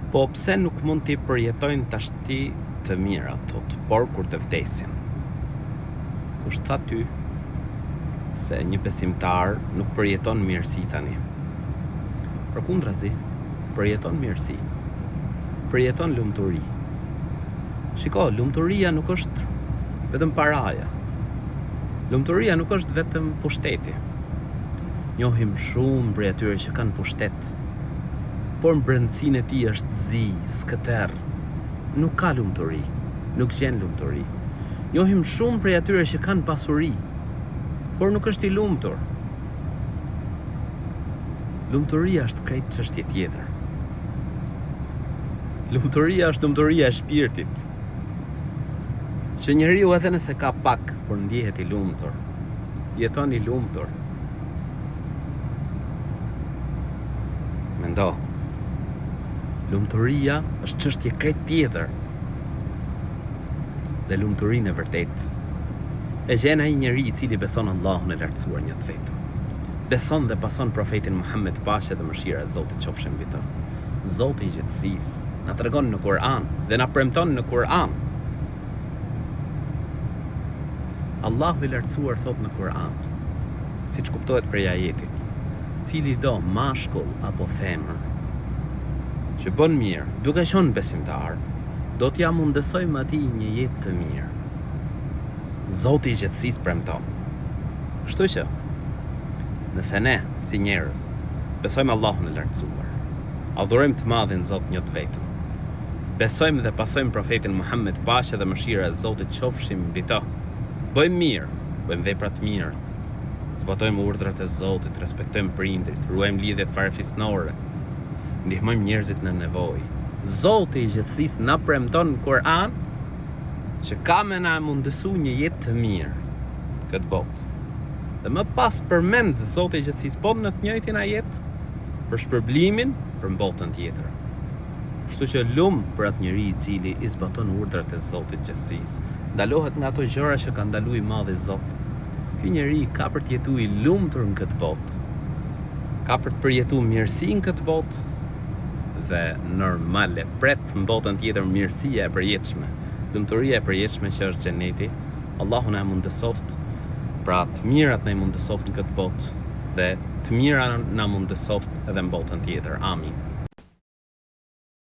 Po pse nuk mund t'i përjetojnë tashti të mirat, thot, por kur të vdesin? Kush tha ty se një besimtar nuk përjeton mirësi tani? Përkundrazi, përjeton mirësi. Përjeton lumturi. Shiko, lumturia nuk është vetëm paraja. Lumturia nuk është vetëm pushteti. Njohim shumë prej atyre që kanë pushtet, por në brendësinë e tij është zi, skëter. Nuk ka lumturi, nuk gjen lumturi. Njohim shumë prej atyre që kanë pasuri, por nuk është i lumtur. Lumturia është krejt çështje tjetër. Lumturia është lumturia e shpirtit. Që njeriu edhe nëse ka pak, por ndihet i lumtur, jeton i lumtur. Mendo, lumturia është çështje krejt tjetër. Dhe lumturinë e vërtet e gjen ai njeri i cili beson Allahun e lartësuar një të vetëm. Beson dhe pason profetin Muhammed, paqja dhe mëshira e Zotit qofshin mbi të. Zoti i gjithësisë na tregon në Kur'an dhe na premton në Kur'an. Allahu i lartësuar thot në Kur'an, siç kuptohet prej ajetit, cili do mashkull apo femër që bën mirë, duke qenë besimtar, do t'ja mundësojmë atij një jetë të mirë. Zoti i gjithësisë premton. Kështu që, nëse ne, si njerëz, besojmë Allahun e lartësuar, adhurojmë të madhin Zot një të vetëm, besojmë dhe pasojmë profetin Muhammed, paqja dhe mëshira e Zotit qofshin mbi të, bëjmë mirë, bëjmë vepra të mira, zbatojmë urdhrat e Zotit, respektojmë prindrit, ruajmë lidhjet farefisnore, ndihmojmë njerëzit në nevojë. Zoti i gjithësisë na premton në Kur'an që ka me na mundësu një jetë të mirë këtë botë. Dhe më pas përmend Zoti i gjithësisë po në të njëjtin ajet për shpërblimin për botën tjetër. Kështu që lum për atë njeri i cili i zbaton urdhrat e Zotit të gjithësisë, ndalohet nga ato gjëra që ka ndaluar i madhi Zot. Ky njeri ka për të jetuar i lumtur në këtë botë. Ka për të përjetuar mirësi në këtë botë dhe normale pret në botën tjetër mirësia e përjetshme, lumturia e përjetshme që është xheneti. Allahu na mundësoft, pra të mirat na mundësoft në këtë botë dhe të mira na mundësoft edhe në botën tjetër. Amin.